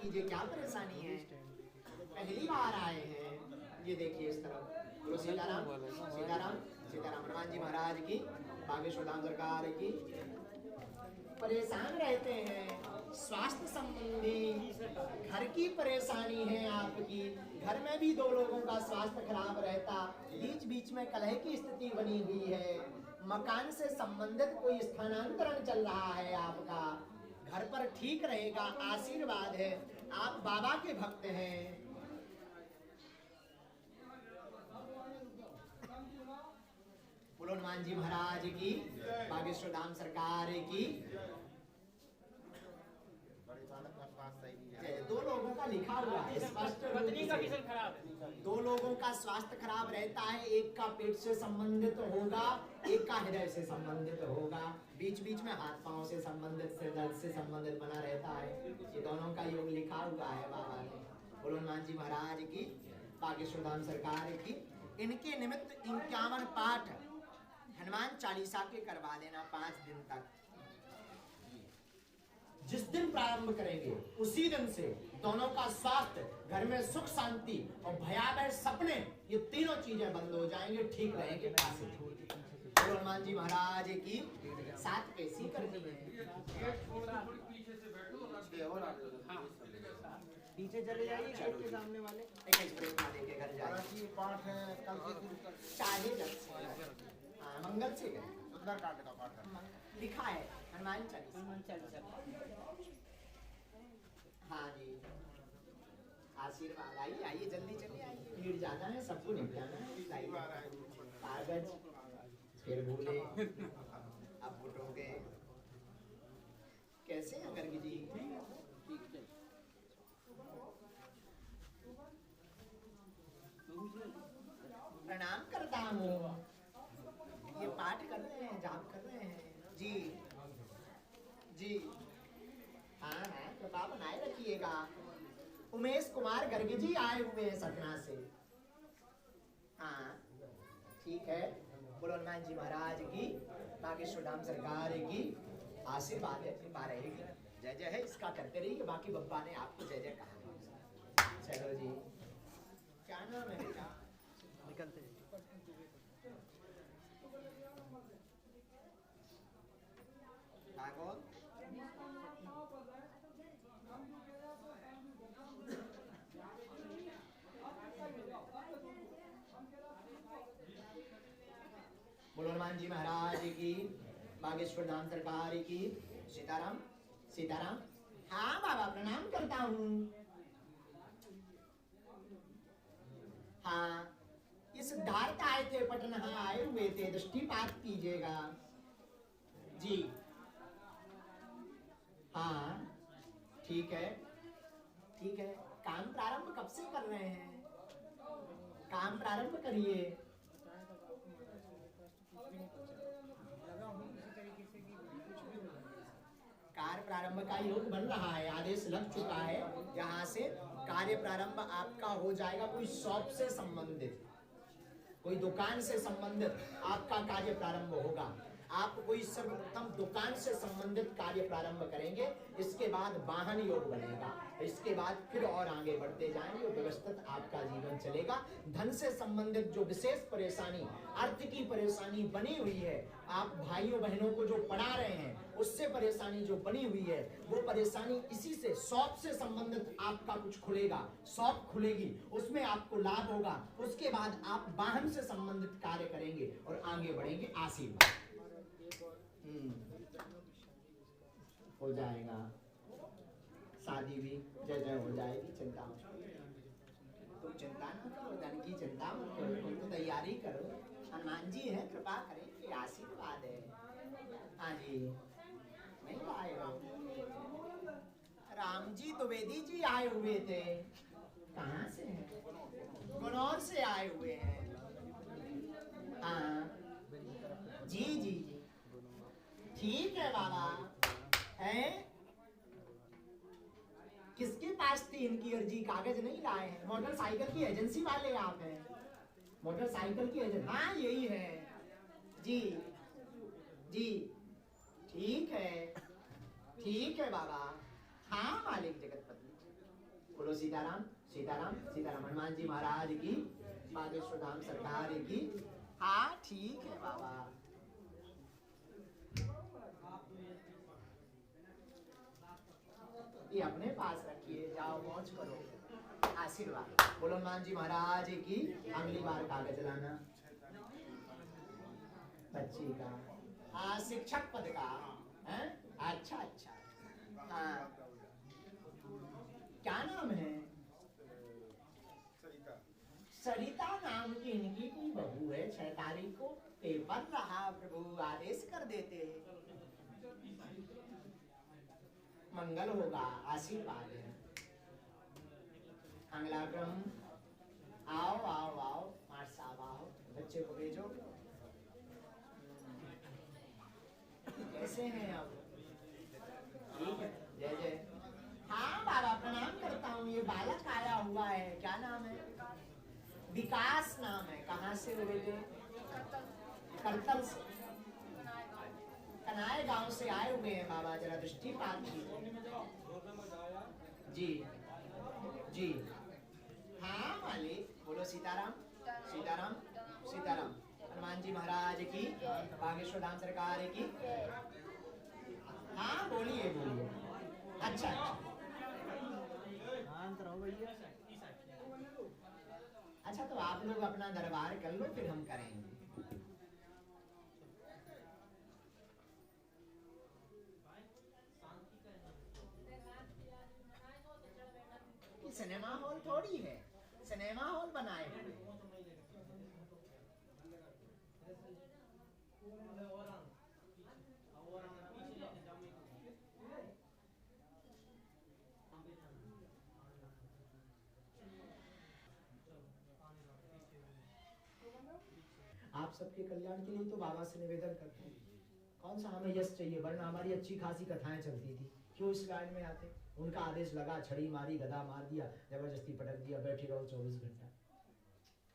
कीजिए, क्या परेशानी है? पहली बार आए हैं, ये देखिए इस तरफ। बोलो सीताराम सीताराम सीताराम। हनुमान जी महाराज की, बागेश्वर धाम सरकार की। परेशान रहते हैं, स्वास्थ्य संबंधी घर की परेशानी है आपकी। घर में भी दो लोगों का स्वास्थ्य खराब रहता, बीच बीच में कलह की स्थिति बनी हुई है। मकान से संबंधित कोई स्थानांतरण चल रहा है आपका। घर पर ठीक रहेगा, आशीर्वाद है। आप बाबा के भक्त हैं। बोलो हनुमान जी महाराज की, बागेश्वर धाम सरकार की। दो लोगों का लिखा हुआ है स्पष्ट, पत्नी का विषय खराब है। दो लोगों का स्वास्थ्य खराब रहता है। एक का पेट से संबंधित होगा, एक का हृदय से संबंधित होगा। बीच बीच में हाथ पांव से संबंधित, सिर दर्द से संबंधित बना रहता है। ये दोनों का योग लिखा हुआ है बाबा ने। बोलो हनुमान जी महाराज की, बागेश्वर धाम सरकार की। इनके निमित्त 51 पाठ हनुमान चालीसा के करवा देना 5 दिन तक। जिस दिन प्रारंभ करेंगे उसी दिन से दोनों का स्वास्थ्य, घर में सुख शांति और भयावह सपने, ये तीनों चीजें बंद हो जाएंगे, ठीक रहेंगे। बोलो हनुमान जी महाराज की। 7 पैसी करनी है। पीछे चले जाइए, गेट के सामने वाले। 21 ब्रेक वाले के घर जाइए। पाठ है कल से शुरू कर, चाहे जब से मंगल से करें। सुंदरकांड का पाठ है, लिखा है हनुमान चालीसा। हाँ जी, आशीर्वाद। आइए आइए, जल्दी चलिए आइए, भीड़ ज्यादा है, सबको निपटाना है। लाइए कागज, फिर भूले अब फुटोगे। कैसे हैं गर्ग जी? प्रणाम करता हूँ। ये पाठ कर रहे हैं, जाप कर रहे हैं जी जी। हाँ हाँ, कृपा बनाए रखिएगा। उमेश कुमार गर्ग जी आए हुए हैं सतना से। हाँ ठीक है। बोलो हनुमान जी महाराज की, बागेश्वर धाम सरकार की। आशीर्वाद है, कृपा रहेगी। जय जय है, इसका करते रहिए। बाकी बप्पा ने आपको जय जय कहा। चलो जी, क्या नाम है बेटा? निकलते हैं। बोलो हनुमान जी महाराज की, बागेश्वर धाम सरकार की। सीताराम सीताराम। हाँ बाबा, प्रणाम करता हूँ। हाँ, ये सिद्धार्थ आए थे, पटना आए हुए थे, दृष्टिपात कीजिएगा जी। हाँ ठीक है ठीक है। काम प्रारंभ कब से कर रहे हैं? काम प्रारंभ करिए। कार्य प्रारंभ का योग बन रहा है, आदेश लग चुका है। यहाँ से कार्य प्रारंभ आपका हो जाएगा। कोई शॉप से संबंधित, कोई दुकान से संबंधित आपका कार्य प्रारंभ होगा। आप कोई सर्वप्रथम दुकान से संबंधित कार्य प्रारंभ करेंगे, इसके बाद वाहन योग बनेगा, इसके बाद फिर और आगे बढ़ते जाएंगे, व्यवस्थित आपका जीवन चलेगा। धन से संबंधित जो विशेष परेशानी, अर्थ की परेशानी बनी हुई है, आप भाइयों बहनों को जो पढ़ा रहे हैं, उससे परेशानी जो बनी हुई है, वो परेशानी इसी से, शॉप से संबंधित आपका कुछ खुलेगा, शॉप खुलेगी, उसमें आपको लाभ होगा। उसके बाद आप वाहन से संबंधित कार्य करेंगे और आगे बढ़ेंगे। आशीर्वाद हो जाएगा। शादी भी जय जय हो जाएगी। चिंता मत करो, तुम चिंता न करो, धन की चिंता मत करो, तुम तो तैयारी करो। हनुमान जी है, कृपा करेंगे, आशीर्वाद है। हाँ जी, नहीं आए हो? राम जी द्विवेदी जी आए हुए थे। कहाँ से हैं? गुनौर से आए हुए हैं। हाँ जी जी जी, ठीक है बाबा। हैं? किसके पास थी इनकी अर्जी? कागज नहीं लाए हैं? मोटरसाइकिल की एजेंसी वाले आप हैं? मोटरसाइकिल की एजेंसी? हाँ यही है जी जी। ठीक है बाबा। हाँ मालिक जगतपति, बोलो सीताराम सीताराम सीताराम। हनुमान जी महाराज की, बागेश्वर धाम सरकार की। हाँ ठीक है बाबा। ये अपने पास रखिए, जाओ मौज करो, आशीर्वाद। बोलो हनुमान जी महाराज की। अगली बार कागज लाना बच्ची का। हाँ शिक्षक पद का है। अच्छा अच्छा। हाँ क्या नाम है? सरिता नाम की इनकी कोई बहू है। 6 तारीख को पेपर रहा, प्रभु आदेश कर देते हैं, मंगल होगा, आशीर्वाद है। अगला क्रम। आओ आओ आओ मार साहब आओ, बच्चे को भेजो। कैसे हैं आप? ठीक है, जय जय। हाँ बाबा प्रणाम करता हूँ। ये बालक आया हुआ है, क्या नाम है? विकास नाम है। कहाँ से हुए थे? करतल से, कनाए गांव से आए हुए हैं बाबा। जरा दृष्टिपात कीजिए। जी जी। हाँ मालिक। बोलो सीताराम सीताराम सीताराम। हनुमान जी महाराज की, बागेश्वर धाम सरकार की। हाँ बोलिए बोलिए। अच्छा अच्छा। शांत रहो भैया। अच्छा तो आप लोग अपना दरबार कर लो, फिर हम करेंगे। सिनेमा हॉल थोड़ी है, सिनेमा हॉल बनाए हुए हैं। आप सबके कल्याण के लिए तो बाबा से निवेदन करते हैं। कौन सा हमें यश चाहिए, वरना हमारी अच्छी खासी कथाएं चलती थी। क्यों इस लाइन में आते? उनका आदेश लगा, छड़ी मारी, गदा मार दिया, जबरदस्ती पटक दिया, बैठे रहो 24 घंटा।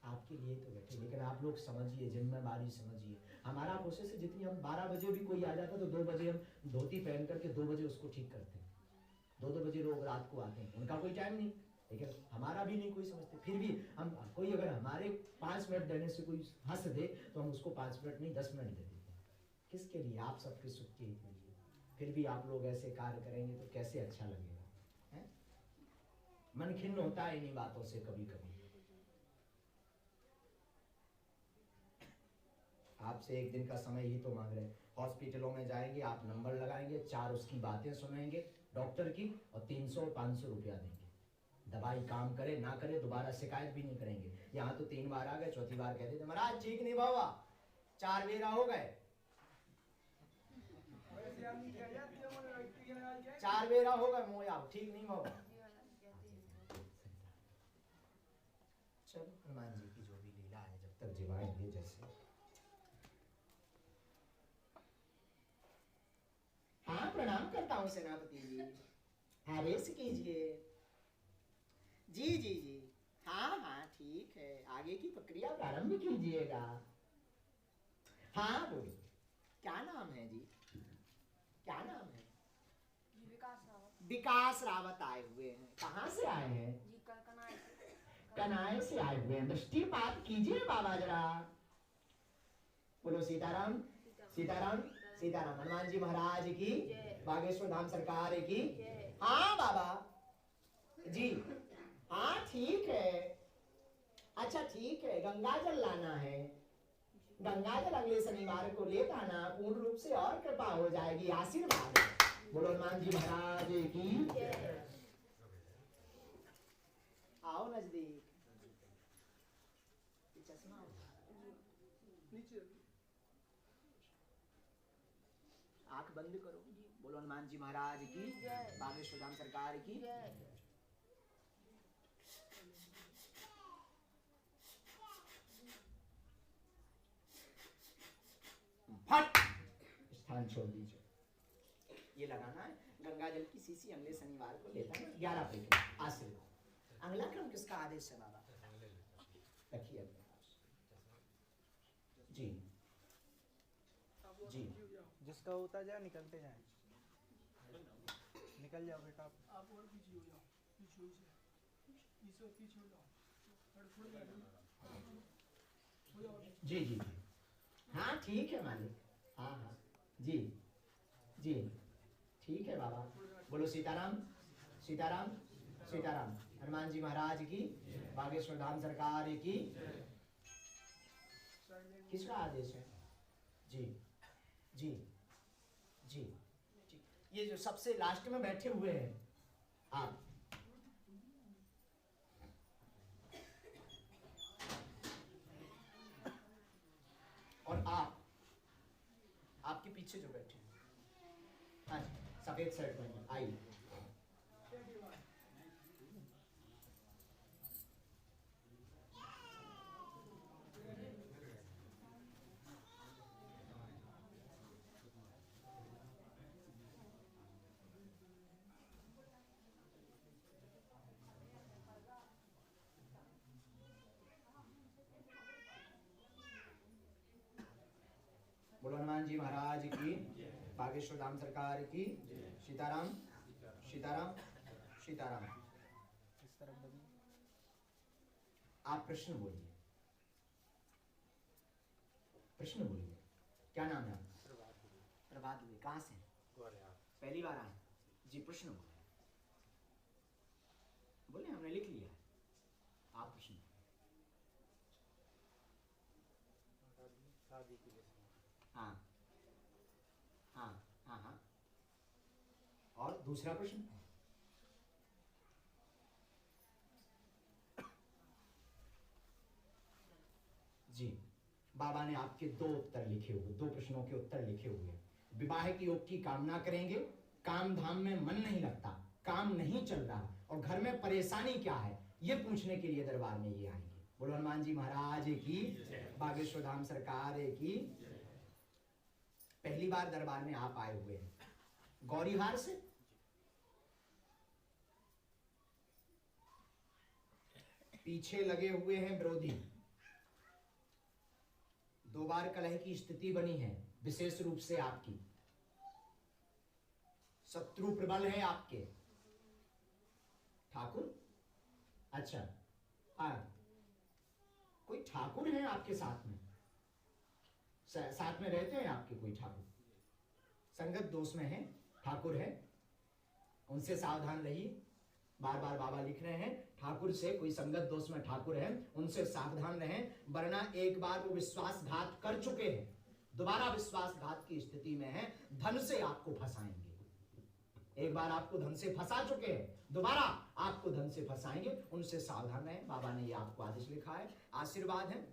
आपके लिए तो बैठे, लेकिन आप लोग समझिए, जिम्मेदारी समझिए। हमारा कोशिश है जितनी, हम 12 बजे भी कोई आ जाता तो 2 बजे हम धोती पहन करके 2 बजे उसको ठीक करते हैं। 2-2 बजे लोग रात को आते हैं, उनका कोई टाइम नहीं, लेकिन हमारा भी नहीं कोई समझते। फिर भी हम, कोई अगर हमारे 5 मिनट देने से कोई हंस दे तो हम उसको 5 मिनट नहीं 10 मिनट दे देते हैं। किसके लिए? आप सबके सुख के लिए। फिर भी आप लोग ऐसे कार्य करेंगे तो कैसे अच्छा लगेगा, है? मन खिन्न होता है इन्हीं बातों से कभी कभी। आपसे एक दिन का समय ही तो मांग रहे हैं। हॉस्पिटलों में जाएंगे, आप नंबर लगाएंगे, 4 उसकी बातें सुनेंगे डॉक्टर की, और 300-500 रुपया देंगे। दवाई काम करे ना करे दोबारा शिकायत भी नहीं करेंगे। यहाँ तो 3 बार आ गए, चौथी बार कहते थे महाराज ठीक नहीं बाबा, 4 बेरा हो गए, 4 बेरा हो गए, मोया ठीक नहीं बाबा। चलो हनुमान जी की जो भी लीला है, जब तक जिवाएंगे जैसे। हाँ प्रणाम करता हूँ सेनापति जी, आदेश कीजिए। जी जी जी। हाँ हाँ ठीक है, आगे की प्रक्रिया प्रारंभ कीजिएगा। हाँ बोलिए, क्या नाम है जी? क्या नाम है? विकास रावत। विकास रावत आए हुए हैं। कहाँ से आए हैं? जी कनाए से। कनाए से आए हुए हैं। दृष्टिपात कीजिए बाबा जरा। बोलो सीताराम सीताराम सीताराम। हनुमान जी महाराज की, बागेश्वर धाम सरकार की। हाँ बाबा जी। हाँ ठीक है। अच्छा ठीक है, गंगा जल लाना है। गंगा जल अगले शनिवार को लेकर आना, पूर्ण रूप से और कृपा हो जाएगी, आशीर्वाद। बोलो हनुमान जी महाराज की। आओ नजदीक। चश्मा नीचे, आंख बंद करो। बोलो हनुमान जी महाराज की, बागेश्वर धाम सरकार की। फट स्थान छोड़ दीजिए। ये लगाना है गंगा जल की शीशी, अगले शनिवार को लेता है 11 तारीख को, आशीर्वाद। अगला क्रम किसका आदेश है बाबा? रखिए अपने पास। जी जी। जिसका होता जाए निकलते जाए। निकल जाओ बेटा आप। जी जी जी, हाँ ठीक है मालिक, हाँ हाँ जी जी, ठीक है बाबा। बोलो सीताराम सीताराम सीताराम। हनुमान जी महाराज की, बागेश्वर धाम सरकार की। किसका आदेश है? जी जी जी जी। ये जो सबसे लास्ट में बैठे हुए हैं आप, और आपके पीछे जो बैठे हैं, हाँ जी, सफेद शर्ट पहने, आइए। बोलो हनुमान जी महाराज की, बागेश्वर धाम सरकार की। सीताराम सीताराम सीताराम। इस तरफ दबी। आप प्रश्न बोलिए, प्रश्न बोलिए। क्या नाम है आपका? प्रभात हुए। कहाँ से? पहली बार आए जी? प्रश्न बोलिए, बोले हमने लिख लिया है, आप प्रश्न। शादी की रस्म। हाँ हाँ हाँ हाँ। और दूसरा प्रश्न? जी, बाबा ने आपके दो उत्तर लिखे हुए, दो प्रश्नों के उत्तर लिखे हुए। विवाह की योग की कामना करेंगे, काम धाम में मन नहीं लगता, काम नहीं चल रहा, और घर में परेशानी क्या है ये पूछने के लिए दरबार में ये आएंगे। बोलो हनुमान जी महाराज की, बागेश्वर धाम सरकार की। पहली बार दरबार में आप आए हुए हैं गौरीहार से। पीछे लगे हुए हैं विरोधी, दो बार कलह की स्थिति बनी है, विशेष रूप से आपकी। शत्रु प्रबल है आपके। ठाकुर? अच्छा, हाँ, कोई ठाकुर है आपके साथ में? साथ में रहते हैं आपके कोई ठाकुर? संगत दोष में है, ठाकुर है, उनसे सावधान रहिए। बार बार बाबा लिख रहे हैं, ठाकुर से, कोई संगत दोष में ठाकुर है, उनसे सावधान रहें, वरना एक बार वो विश्वासघात कर चुके हैं, दोबारा विश्वासघात की स्थिति में है, धन से आपको फंसाएंगे। एक बार आपको धन से फंसा चुके हैं, दोबारा आपको धन से फंसाएंगे, उनसे सावधान रहें। बाबा ने ये आपको आदेश लिखा है, आशीर्वाद है।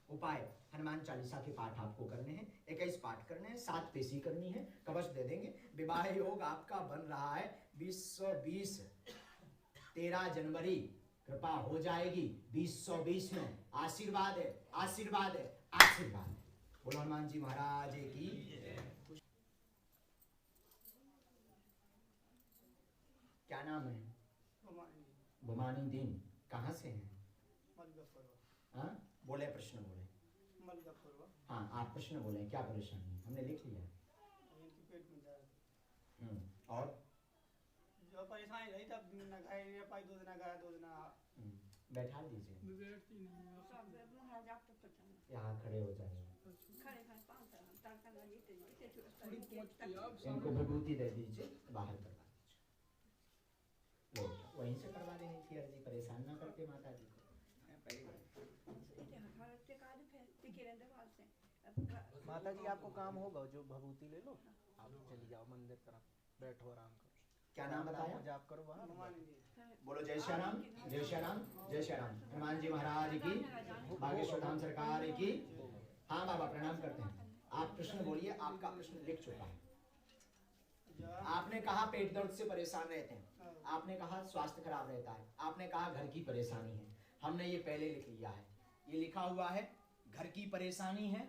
उपाय, हनुमान चालीसा के पाठ आपको करने हैं, 21 पाठ करने हैं, 7 पेशी करनी है, कवच दे देंगे। विवाह योग आपका बन रहा है 2020, 13 जनवरी, कृपा हो जाएगी 2020 में। आशीर्वाद है आशीर्वाद है आशीर्वाद है। बोलो हनुमान जी महाराज की। क्या नाम है? भुमानी दीन। कहाँ से हैं? हाँ, बोले, प्रश्न बोले। हाँ, आप प्रश्न बोले, क्या परेशानी है? हमने लिख लिया। और जो परेशानी रही तब दिन ना खाए, ये पाई 2 दिन खाया, 2 दिन बैठा दीजिए, बैठती नहीं। सब महाराज आप तो पता नहीं। यहाँ खड़े हो जाइए। खड़े खड़े पाँव तड़का ना ये थोड़ी पहुंचती है अब। इनको विभूति दे दीजिए, बाहर करवा दीजिए। वहीं से करवा देंगे थी अर्जी, परेशान ना करते माता जी को। माता जी आपको काम होगा, जो भभूति ले लो, आप चली जाओ मंदिर तरफ, बैठो आराम करो। क्या नाम बताया? जाप करो बाहर। बोलो जय श्री राम जय श्री राम जय श्री राम। हनुमान जी महाराज की, बागेश्वर धाम सरकार की। हाँ बाबा, प्रणाम करते हैं। आप प्रश्न बोलिए, आपका प्रश्न लिख चुका है। आपने कहा पेट दर्द से परेशान रहते हैं, आपने कहा स्वास्थ्य खराब रहता है, आपने कहा घर की परेशानी है। हमने ये पहले लिख लिया है, ये लिखा हुआ है, घर की परेशानी है,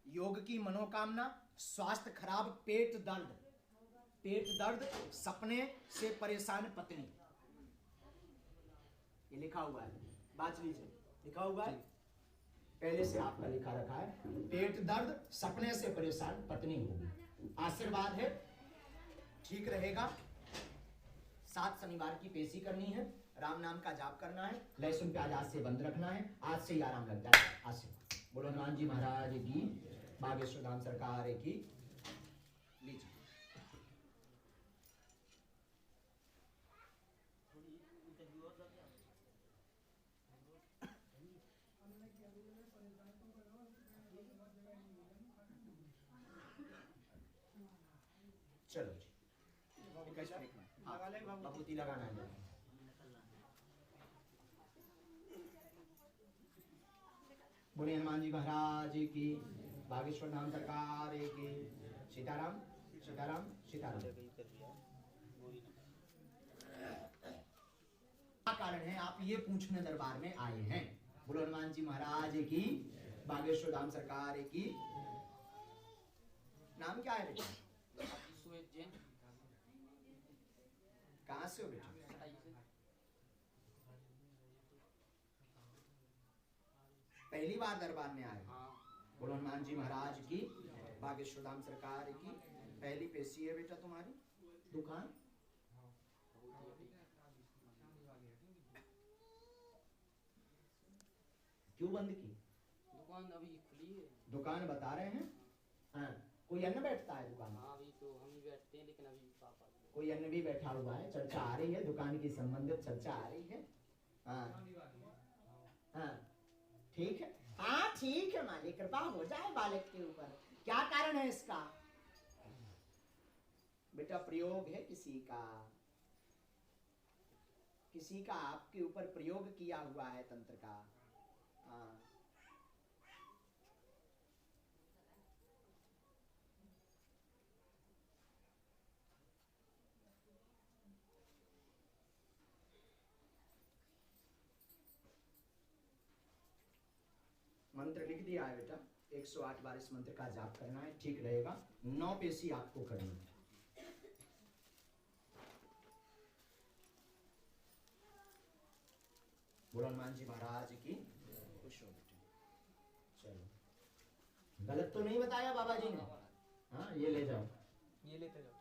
योग की मनोकामना, स्वास्थ्य खराब, पेट दर्द, सपने से परेशान पत्नी। ये लिखा हुआ है, बात लीजिए, लिखा हुआ है, पहले से आपका लिखा रखा है, पेट दर्द, सपने से परेशान पत्नी होगी। आशीर्वाद है, ठीक रहेगा, 7 शनिवार की पेशी करनी है, राम नाम का जाप करना है, लहसुन प्याज आज से बंद रखना है, आज से ही आराम लग जाए। आज से बोलो हनुमान जी महाराज की, बागेश्वर धाम सरकार की। लीजिए चलो जी, लगा ले बाबू। भभूति लगाना है। बोले हनुमान जी महाराज की, बागेश्वर धाम सरकार की। सीताराम सीताराम सीताराम। क्या कारण है आप ये पूछने दरबार में आए हैं? बोलो हनुमान जी महाराज की, बागेश्वर धाम सरकार की। नाम क्या है बेटा? कहाँ से हो बेटा? पहली बार दरबार में आए? बोलो हनुमान जी महाराज की, बागेश्वर धाम सरकार की। पहली पेशी है बेटा तुम्हारी। दुकान क्यों बंद की? दुकान अभी खुली है। दुकान बता रहे हैं। हाँ, कोई अन्य बैठता है दुकान में? हाँ अभी तो हम ही बैठते हैं, लेकिन अभी पापा कोई अन्य भी बैठा हुआ है। चर्चा आ रही है, दुकान की संबंधित चर्चा आ रही है। हाँ हाँ ठीक है। हाँ ठीक है मालिक, कृपा हो जाए बालक के ऊपर। क्या कारण है इसका? बेटा प्रयोग है किसी का, किसी का आपके ऊपर प्रयोग किया हुआ है तंत्र का। हाँ मंत्र लिख दिया है बेटा। 108 बार इस मंत्र का जाप करना है, ठीक रहेगा। 9 पेशी आपको करनी है। बोलो हनुमान जी महाराज की। खुश हो बेटे। चलो, गलत तो नहीं बताया बाबा जी ने? हाँ ये ले जाओ। ये लेते जाओ।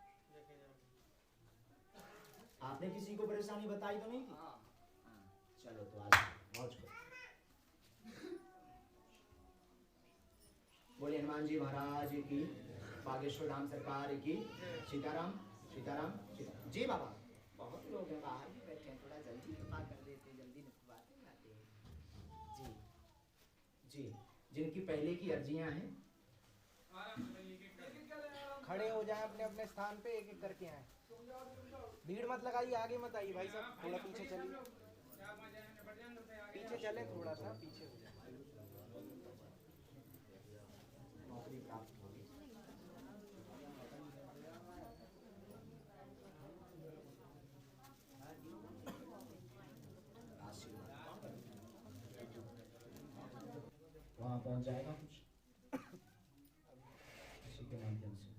आपने किसी को परेशानी बताई तो नहीं थी? हाँ। चलो तो आज मौज करो। बोले हनुमान जी महाराज की, बागेश्वर धाम सरकार की। सीताराम सीताराम सीताराम। जी बाबा, बहुत लोग हैं बाहर भी बैठे हैं, थोड़ा जल्दी कृपा कर देते, जल्दी निपटवाते जाते हैं। जी जी, जिनकी पहले की अर्जियां हैं खड़े हो जाएं अपने अपने स्थान पे, एक एक करके आए। भीड़ मत लगाइए, आगे मत आइए भाई साहब, थोड़ा पीछे चलिए। पीछे चले, थोड़ा सा पीछे हो जाए। नौकरी प्राप्त होगी। वहाँ पहुँच जाएगा कुछ किसी के माध्यम से,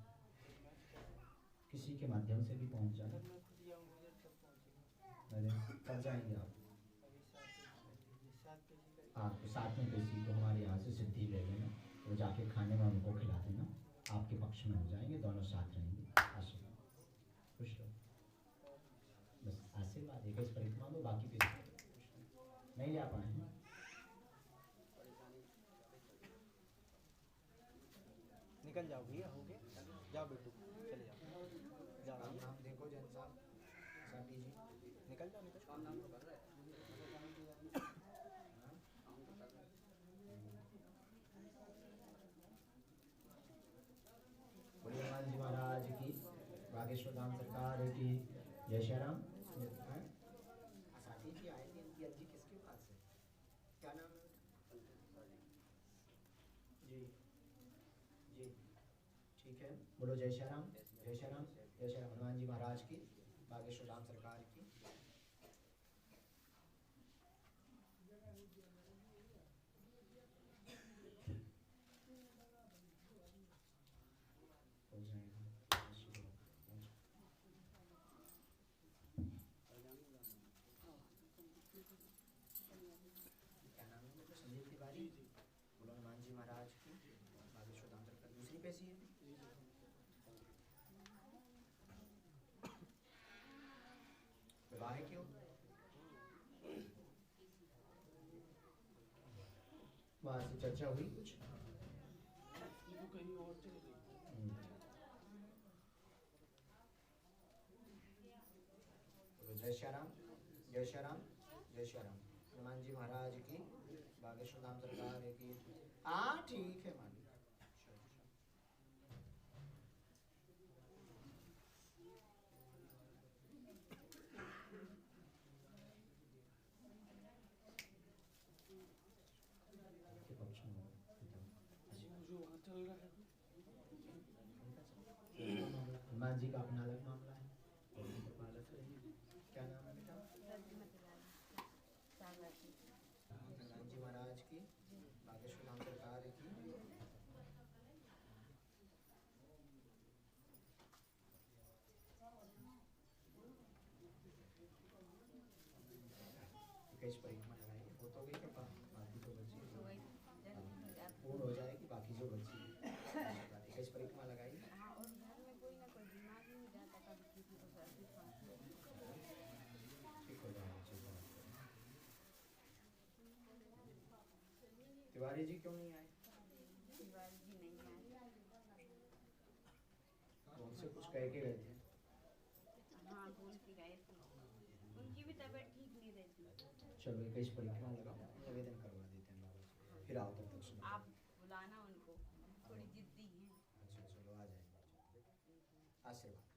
किसी के माध्यम से भी पहुँच जाएगा। अरे कब जाएंगे आप? आपको साथ में किसी को हमारे यहाँ से सिद्धि ले लेना, तो जाके खाने में उनको खिला देना, आपके पक्ष में हो जाएंगे, दोनों साथ रहेंगे। आशीर्वाद, खुश रहो। बस आशीर्वाद एक इस परिक्रमा दो, बाकी किसी नहीं जा पाए हैं। निकल जाओ भैया, हो गया, जाओ बेटू, चले जाओ, जाओ भैया। नाम देखो जैन साहब, साथी जी निकल जाओ, निकल जाओ। नाम तो कर रहा है। बोले हनुमान जी महाराज की, बागेश्वर धाम सरकार की। जय श्री राम। साथी जी आए थे, इनकी अर्जी किसके पास है? क्या नाम है? जी जी ठीक है। बोलो जय श्री राम जय श्री राम जय श्री राम। हनुमान जी महाराज की, बागेश्वर धाम सरकार की। हो जाएगा। क्या नाम है? संजीव तिवारी। बोलो हनुमान जी महाराज की, बागेश्वर धाम सरकार। दूसरी पेशी है। काहे क्यों? वहां से चर्चा हुई कुछ? कहीं और चली गई। जय श्री राम, जय श्री राम, जय श्री राम। हनुमान जी महाराज की, बागेश्वर धाम सरकार की। हाँ ठीक है मालिक। जो वहाँ चल रहा है हनुमान जी का अपना अलग मामला है। क्या नाम है बेटा? हनुमान जी महाराज की, बागेश्वर धाम सरकार की। इक्कीस परिक्रमा लगाएंगे, वो तो गई कृपा, बाकी तो बची पूर्ण हो जाएगी, बाकी जो बची 21 परिक्रमा लगाई। हाँ, और घर में कोई ना कोई बीमार ही नहीं जाता, कभी किसी को सर्दी खांसी। ठीक हो जाएगा, चिंता मत करो। तिवारी जी क्यों नहीं आए? तिवारी जी नहीं आए। उनसे कुछ कह के गए थे? हाँ, बोल के गए थे। उनकी भी तबीयत ठीक नहीं रहती। चलो 21 परिक्रमा लगाओ, निवेदन करवा देते हैं बाबा से, फिर आओ तब तक सुनो। आप बुलाना उनको, थोड़ी जिद्दी हैं। अच्छा चलो आ जाएंगे, आशीर्वाद।